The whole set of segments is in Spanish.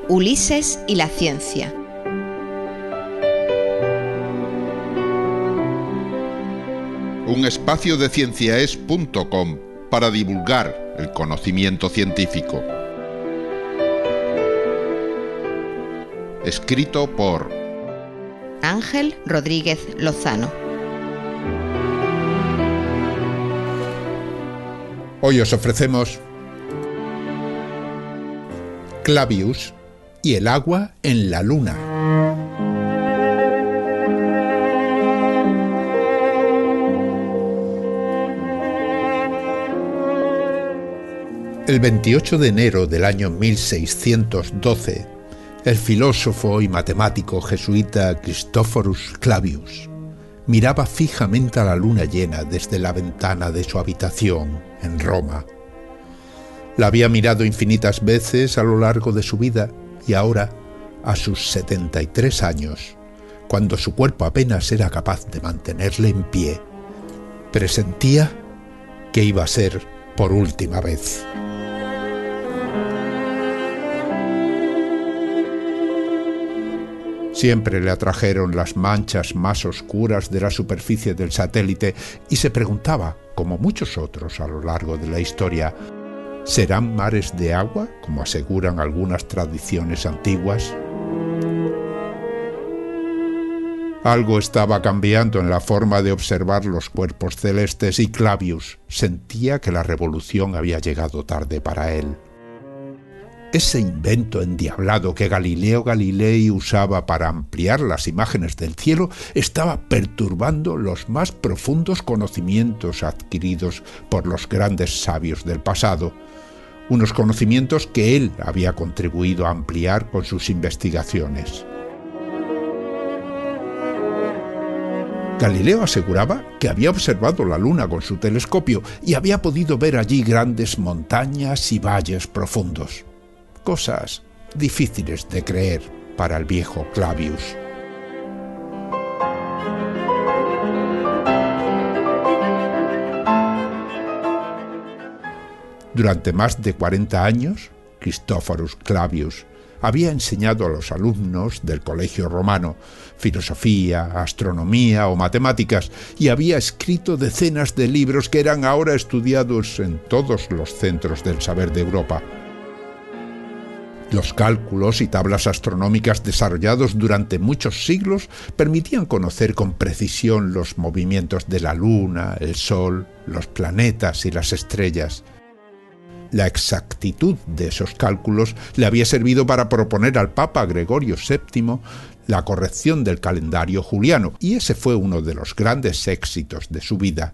Ulises y la ciencia. Un espacio de cienciaes.com para divulgar el conocimiento científico. Escrito por Ángel Rodríguez Lozano. Hoy os ofrecemos Clavius y el agua en la luna. El 28 de enero del año 1612, el filósofo y matemático jesuita Christophorus Clavius miraba fijamente a la luna llena desde la ventana de su habitación en Roma. La había mirado infinitas veces a lo largo de su vida y ahora, a sus 73 años, cuando su cuerpo apenas era capaz de mantenerle en pie, presentía que iba a ser por última vez. Siempre le atrajeron las manchas más oscuras de la superficie del satélite y se preguntaba, como muchos otros a lo largo de la historia, ¿serán mares de agua, como aseguran algunas tradiciones antiguas? Algo estaba cambiando en la forma de observar los cuerpos celestes y Clavius sentía que la revolución había llegado tarde para él. Ese invento endiablado que Galileo Galilei usaba para ampliar las imágenes del cielo estaba perturbando los más profundos conocimientos adquiridos por los grandes sabios del pasado, unos conocimientos que él había contribuido a ampliar con sus investigaciones. Galileo aseguraba que había observado la luna con su telescopio y había podido ver allí grandes montañas y valles profundos. Cosas difíciles de creer para el viejo Clavius. Durante más de 40 años, Christophorus Clavius había enseñado a los alumnos del colegio romano filosofía, astronomía o matemáticas y había escrito decenas de libros que eran ahora estudiados en todos los centros del saber de Europa. Los cálculos y tablas astronómicas desarrollados durante muchos siglos permitían conocer con precisión los movimientos de la Luna, el Sol, los planetas y las estrellas. La exactitud de esos cálculos le había servido para proponer al Papa Gregorio VII la corrección del calendario juliano, y ese fue uno de los grandes éxitos de su vida.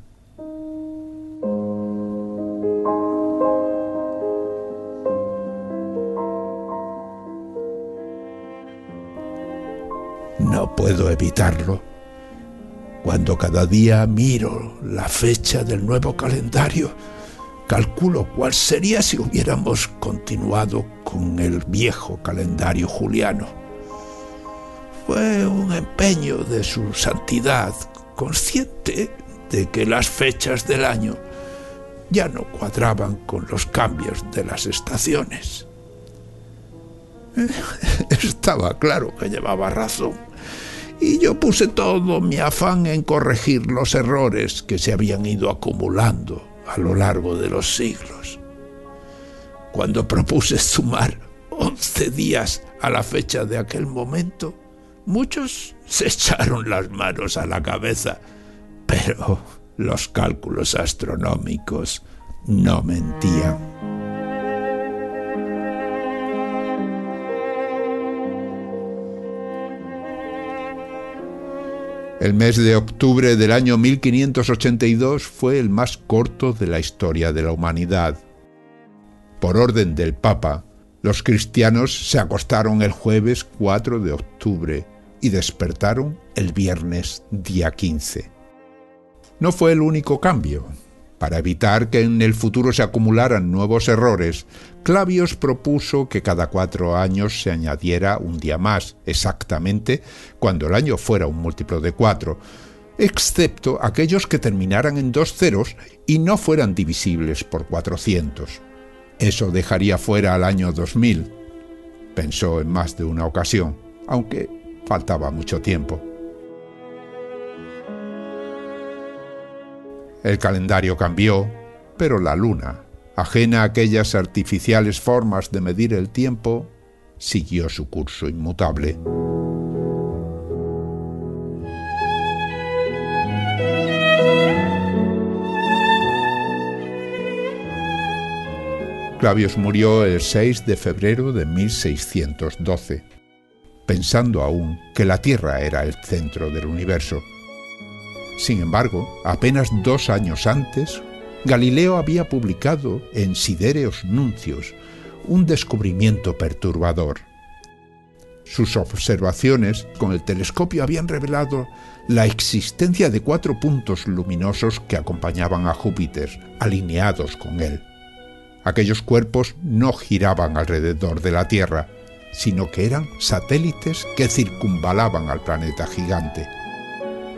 No puedo evitarlo. Cuando cada día miro la fecha del nuevo calendario, calculo cuál sería si hubiéramos continuado con el viejo calendario juliano. Fue un empeño de su santidad, consciente de que las fechas del año ya no cuadraban con los cambios de las estaciones. Estaba claro que llevaba razón, y yo puse todo mi afán en corregir los errores que se habían ido acumulando a lo largo de los siglos. Cuando propuse sumar 11 días a la fecha de aquel momento, muchos se echaron las manos a la cabeza, pero los cálculos astronómicos no mentían. El mes de octubre del año 1582 fue el más corto de la historia de la humanidad. Por orden del Papa, los cristianos se acostaron el jueves 4 de octubre y despertaron el viernes día 15. No fue el único cambio. Para evitar que en el futuro se acumularan nuevos errores, Clavius propuso que cada 4 años se añadiera un día más, exactamente cuando el año fuera un múltiplo de 4. excepto aquellos que terminaran en 2 ceros y no fueran divisibles por 400. Eso dejaría fuera al año 2000, pensó en más de una ocasión, aunque faltaba mucho tiempo. El calendario cambió, pero la luna, ajena a aquellas artificiales formas de medir el tiempo, siguió su curso inmutable. Clavius murió el 6 de febrero de 1612, pensando aún que la Tierra era el centro del universo. Sin embargo, apenas 2 años antes, Galileo había publicado en Sidereos Nuncios un descubrimiento perturbador. Sus observaciones con el telescopio habían revelado la existencia de 4 puntos luminosos que acompañaban a Júpiter, alineados con él. Aquellos cuerpos no giraban alrededor de la Tierra, sino que eran satélites que circunvalaban al planeta gigante.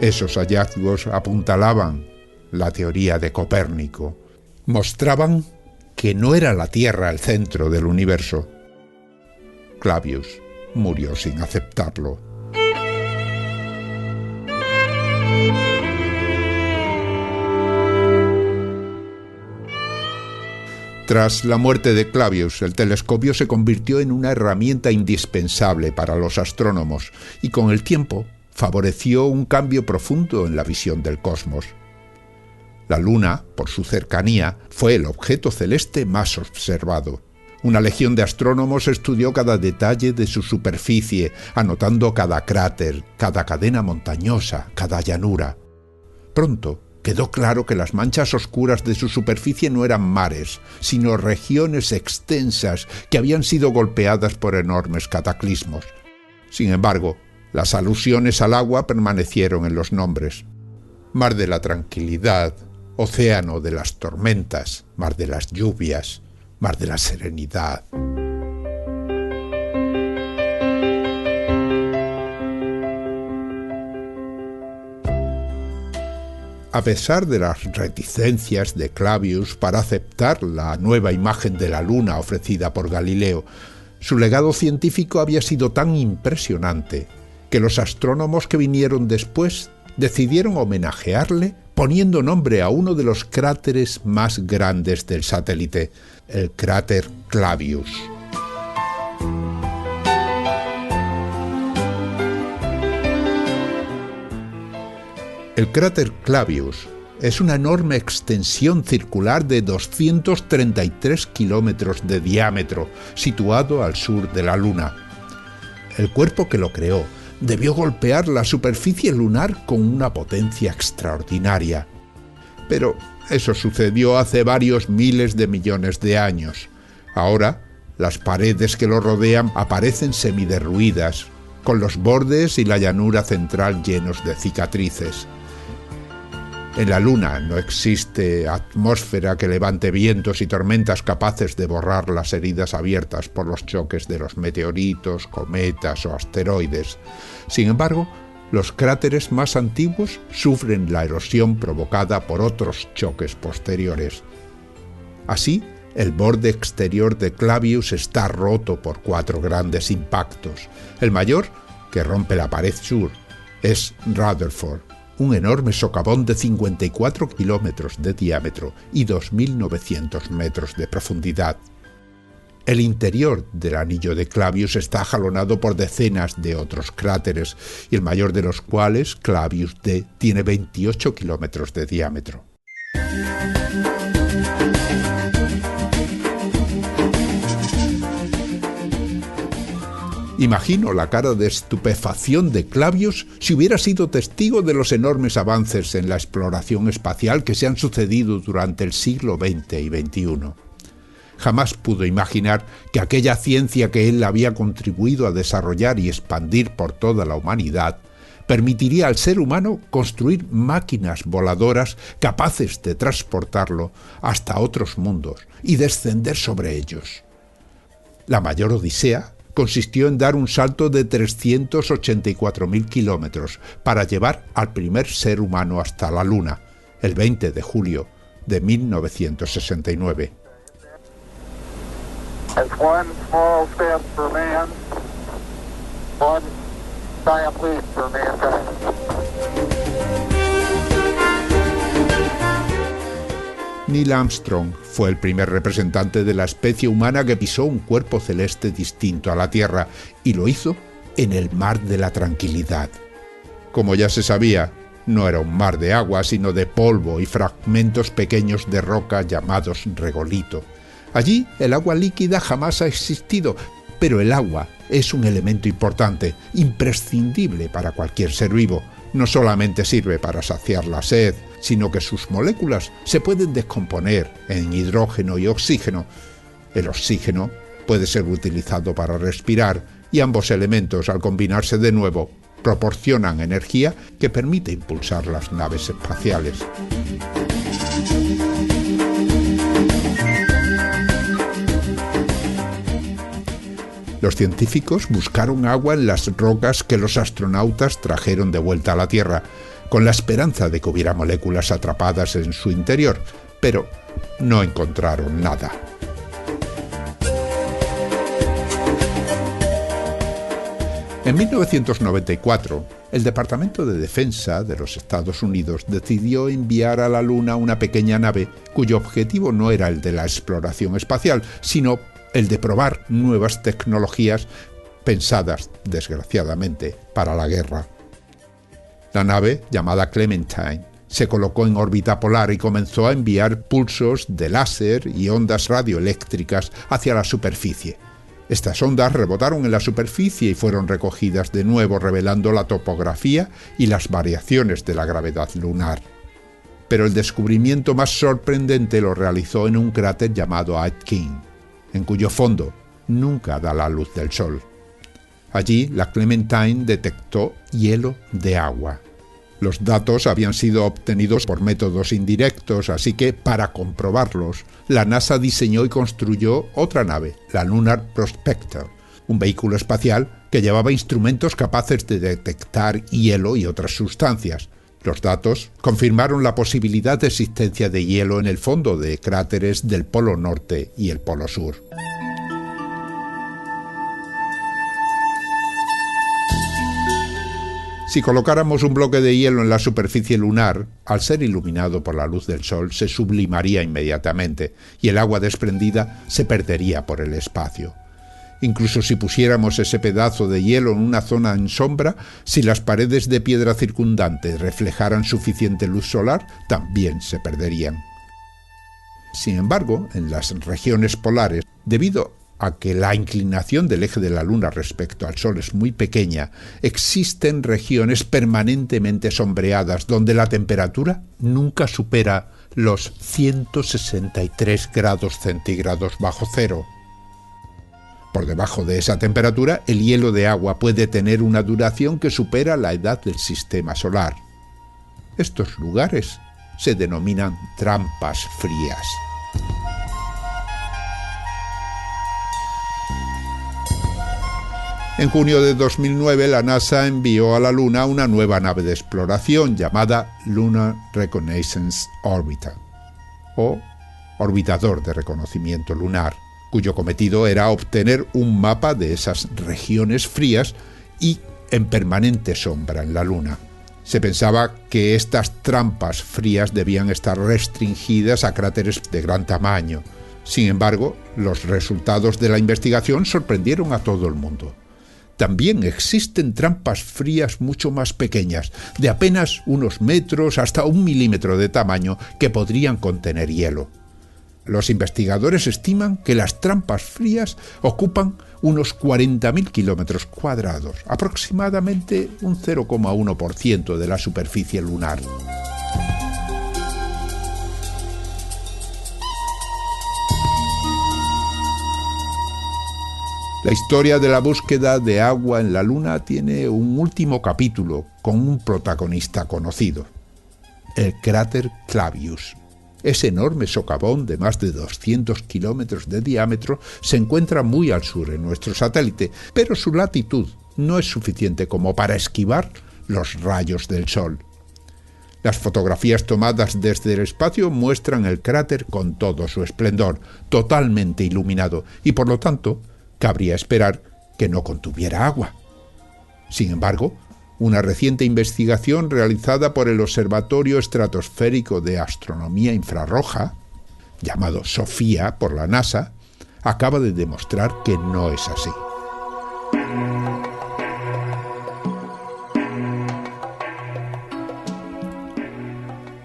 Esos hallazgos apuntalaban la teoría de Copérnico. Mostraban que no era la Tierra el centro del universo. Clavius murió sin aceptarlo. Tras la muerte de Clavius, el telescopio se convirtió en una herramienta indispensable para los astrónomos y con el tiempo favoreció un cambio profundo en la visión del cosmos. La Luna, por su cercanía, fue el objeto celeste más observado. Una legión de astrónomos estudió cada detalle de su superficie, anotando cada cráter, cada cadena montañosa, cada llanura. Pronto quedó claro que las manchas oscuras de su superficie no eran mares, sino regiones extensas que habían sido golpeadas por enormes cataclismos. Sin embargo, las alusiones al agua permanecieron en los nombres. Mar de la tranquilidad, océano de las tormentas, mar de las lluvias, mar de la serenidad. A pesar de las reticencias de Clavius para aceptar la nueva imagen de la Luna ofrecida por Galileo, su legado científico había sido tan impresionante que los astrónomos que vinieron después decidieron homenajearle poniendo nombre a uno de los cráteres más grandes del satélite, el cráter Clavius. El cráter Clavius es una enorme extensión circular de 233 kilómetros de diámetro, situado al sur de la Luna. El cuerpo que lo creó debió golpear la superficie lunar con una potencia extraordinaria. Pero eso sucedió hace varios miles de millones de años. Ahora, las paredes que lo rodean aparecen semiderruidas, con los bordes y la llanura central llenos de cicatrices. En la Luna no existe atmósfera que levante vientos y tormentas capaces de borrar las heridas abiertas por los choques de los meteoritos, cometas o asteroides. Sin embargo, los cráteres más antiguos sufren la erosión provocada por otros choques posteriores. Así, el borde exterior de Clavius está roto por 4 grandes impactos. El mayor, que rompe la pared sur, es Rutherford, un enorme socavón de 54 kilómetros de diámetro y 2.900 metros de profundidad. El interior del anillo de Clavius está jalonado por decenas de otros cráteres, y el mayor de los cuales, Clavius D, tiene 28 kilómetros de diámetro. Imagino la cara de estupefacción de Clavius si hubiera sido testigo de los enormes avances en la exploración espacial que se han sucedido durante el siglo XX y XXI. Jamás pudo imaginar que aquella ciencia que él había contribuido a desarrollar y expandir por toda la humanidad permitiría al ser humano construir máquinas voladoras capaces de transportarlo hasta otros mundos y descender sobre ellos. La mayor odisea consistió en dar un salto de 384.000 kilómetros para llevar al primer ser humano hasta la Luna, el 20 de julio de 1969. Neil Armstrong fue el primer representante de la especie humana que pisó un cuerpo celeste distinto a la Tierra, y lo hizo en el Mar de la Tranquilidad. Como ya se sabía, no era un mar de agua, sino de polvo y fragmentos pequeños de roca llamados regolito. Allí el agua líquida jamás ha existido, pero el agua es un elemento importante, imprescindible para cualquier ser vivo. No solamente sirve para saciar la sed, sino que sus moléculas se pueden descomponer en hidrógeno y oxígeno. El oxígeno puede ser utilizado para respirar, y ambos elementos, al combinarse de nuevo, proporcionan energía que permite impulsar las naves espaciales. Los científicos buscaron agua en las rocas que los astronautas trajeron de vuelta a la Tierra, con la esperanza de que hubiera moléculas atrapadas en su interior, pero no encontraron nada. En 1994, el Departamento de Defensa de los Estados Unidos decidió enviar a la Luna una pequeña nave cuyo objetivo no era el de la exploración espacial, sino el de probar nuevas tecnologías pensadas, desgraciadamente, para la guerra. La nave, llamada Clementine, se colocó en órbita polar y comenzó a enviar pulsos de láser y ondas radioeléctricas hacia la superficie. Estas ondas rebotaron en la superficie y fueron recogidas de nuevo, revelando la topografía y las variaciones de la gravedad lunar. Pero el descubrimiento más sorprendente lo realizó en un cráter llamado Aitken, en cuyo fondo nunca da la luz del sol. Allí, la Clementine detectó hielo de agua. Los datos habían sido obtenidos por métodos indirectos, así que, para comprobarlos, la NASA diseñó y construyó otra nave, la Lunar Prospector, un vehículo espacial que llevaba instrumentos capaces de detectar hielo y otras sustancias. Los datos confirmaron la posibilidad de existencia de hielo en el fondo de cráteres del Polo Norte y el Polo Sur. Si colocáramos un bloque de hielo en la superficie lunar, al ser iluminado por la luz del sol, se sublimaría inmediatamente y el agua desprendida se perdería por el espacio. Incluso si pusiéramos ese pedazo de hielo en una zona en sombra, si las paredes de piedra circundantes reflejaran suficiente luz solar, también se perderían. Sin embargo, en las regiones polares, debido a que la inclinación del eje de la Luna respecto al Sol es muy pequeña, existen regiones permanentemente sombreadas donde la temperatura nunca supera los 163 grados centígrados bajo cero. Por debajo de esa temperatura, el hielo de agua puede tener una duración que supera la edad del sistema solar. Estos lugares se denominan trampas frías. En junio de 2009, la NASA envió a la Luna una nueva nave de exploración llamada Lunar Reconnaissance Orbiter, o orbitador de reconocimiento lunar, cuyo cometido era obtener un mapa de esas regiones frías y en permanente sombra en la Luna. Se pensaba que estas trampas frías debían estar restringidas a cráteres de gran tamaño. Sin embargo, los resultados de la investigación sorprendieron a todo el mundo. También existen trampas frías mucho más pequeñas, de apenas unos metros hasta 1 milímetro de tamaño, que podrían contener hielo. Los investigadores estiman que las trampas frías ocupan unos 40.000 kilómetros cuadrados, aproximadamente un 0,1% de la superficie lunar. La historia de la búsqueda de agua en la Luna tiene un último capítulo con un protagonista conocido: el cráter Clavius. Ese enorme socavón de más de 200 kilómetros de diámetro se encuentra muy al sur en nuestro satélite, pero su latitud no es suficiente como para esquivar los rayos del Sol. Las fotografías tomadas desde el espacio muestran el cráter con todo su esplendor, totalmente iluminado, y por lo tanto, cabría esperar que no contuviera agua. Sin embargo, una reciente investigación realizada por el Observatorio Estratosférico de Astronomía Infrarroja, llamado SOFIA por la NASA, acaba de demostrar que no es así.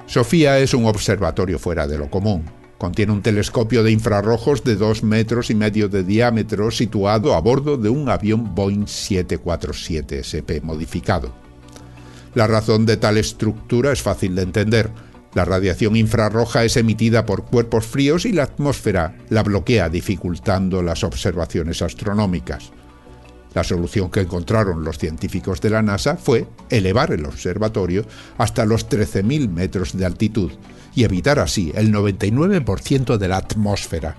SOFIA es un observatorio fuera de lo común. Contiene un telescopio de infrarrojos de 2,5 metros de diámetro situado a bordo de un avión Boeing 747 SP modificado. La razón de tal estructura es fácil de entender. La radiación infrarroja es emitida por cuerpos fríos y la atmósfera la bloquea, dificultando las observaciones astronómicas. La solución que encontraron los científicos de la NASA fue elevar el observatorio hasta los 13.000 metros de altitud y evitar así el 99% de la atmósfera.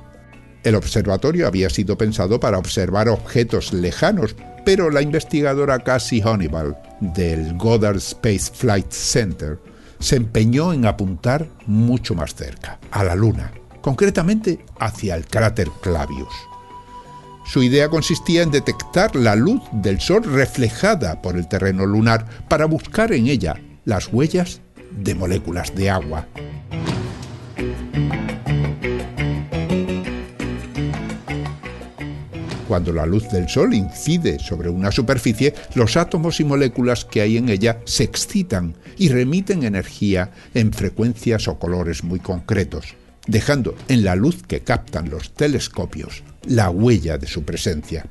El observatorio había sido pensado para observar objetos lejanos, pero la investigadora Cassie Honeyball del Goddard Space Flight Center se empeñó en apuntar mucho más cerca, a la Luna, concretamente hacia el cráter Clavius. Su idea consistía en detectar la luz del Sol reflejada por el terreno lunar para buscar en ella las huellas de moléculas de agua. Cuando la luz del Sol incide sobre una superficie, los átomos y moléculas que hay en ella se excitan y remiten energía en frecuencias o colores muy concretos, dejando en la luz que captan los telescopios la huella de su presencia.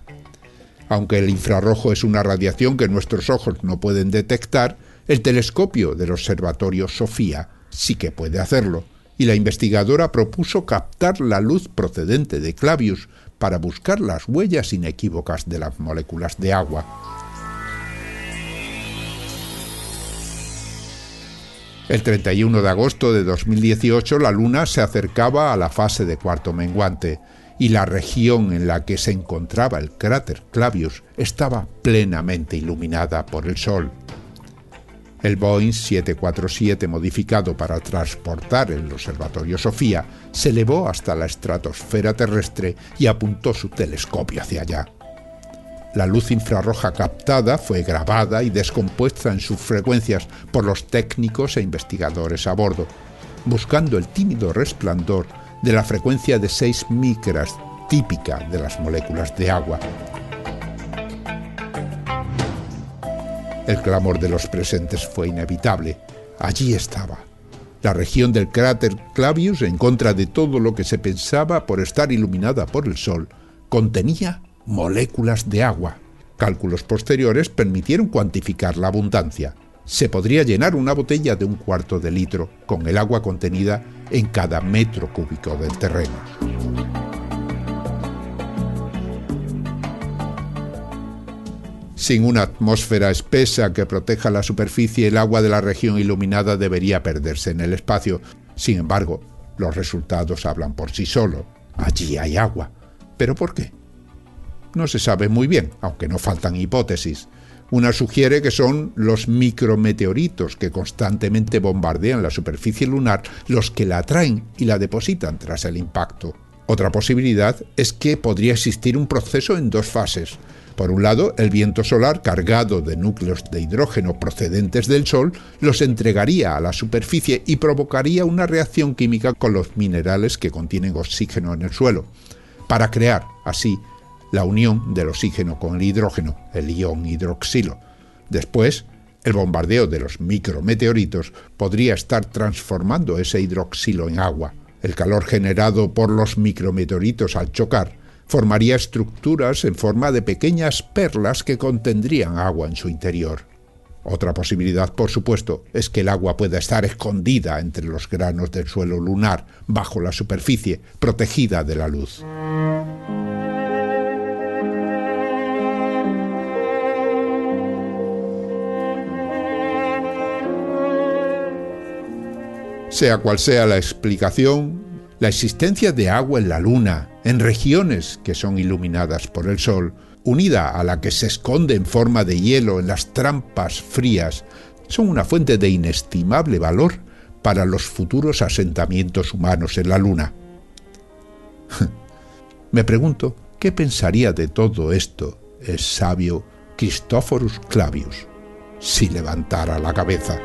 Aunque el infrarrojo es una radiación que nuestros ojos no pueden detectar, el telescopio del observatorio SOFIA sí que puede hacerlo, y la investigadora propuso captar la luz procedente de Clavius para buscar las huellas inequívocas de las moléculas de agua. El 31 de agosto de 2018 la Luna se acercaba a la fase de cuarto menguante y la región en la que se encontraba el cráter Clavius estaba plenamente iluminada por el Sol. El Boeing 747 modificado para transportar el observatorio SOFIA se elevó hasta la estratosfera terrestre y apuntó su telescopio hacia allá. La luz infrarroja captada fue grabada y descompuesta en sus frecuencias por los técnicos e investigadores a bordo, buscando el tímido resplandor de la frecuencia de 6 micras típica de las moléculas de agua. El clamor de los presentes fue inevitable. Allí estaba. La región del cráter Clavius, en contra de todo lo que se pensaba por estar iluminada por el Sol, contenía moléculas de agua. Cálculos posteriores permitieron cuantificar la abundancia. Se podría llenar una botella de 1/4 de litro con el agua contenida en cada metro cúbico del terreno. Sin una atmósfera espesa que proteja la superficie, el agua de la región iluminada debería perderse en el espacio. Sin embargo, los resultados hablan por sí solos. Allí hay agua. ¿Pero por qué? No se sabe muy bien, aunque no faltan hipótesis. Una sugiere que son los micrometeoritos que constantemente bombardean la superficie lunar los que la atraen y la depositan tras el impacto. Otra posibilidad es que podría existir un proceso en dos fases. Por un lado, el viento solar cargado de núcleos de hidrógeno procedentes del Sol los entregaría a la superficie y provocaría una reacción química con los minerales que contienen oxígeno en el suelo, para crear, así, la unión del oxígeno con el hidrógeno, el ion hidroxilo. Después, el bombardeo de los micrometeoritos podría estar transformando ese hidroxilo en agua. El calor generado por los micrometeoritos al chocar formaría estructuras en forma de pequeñas perlas que contendrían agua en su interior. Otra posibilidad, por supuesto, es que el agua pueda estar escondida entre los granos del suelo lunar, bajo la superficie, protegida de la luz. Sea cual sea la explicación, la existencia de agua en la Luna, en regiones que son iluminadas por el Sol, unida a la que se esconde en forma de hielo en las trampas frías, son una fuente de inestimable valor para los futuros asentamientos humanos en la Luna. Me pregunto, ¿qué pensaría de todo esto el sabio Christophorus Clavius si levantara la cabeza?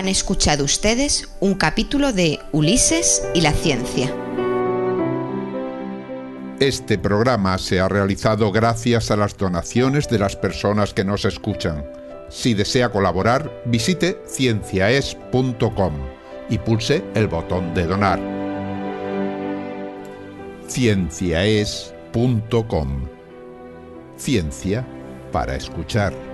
Han escuchado ustedes un capítulo de Ulises y la ciencia. Este programa se ha realizado gracias a las donaciones de las personas que nos escuchan. Si desea colaborar, visite cienciaes.com y pulse el botón de donar. cienciaes.com. Ciencia para escuchar.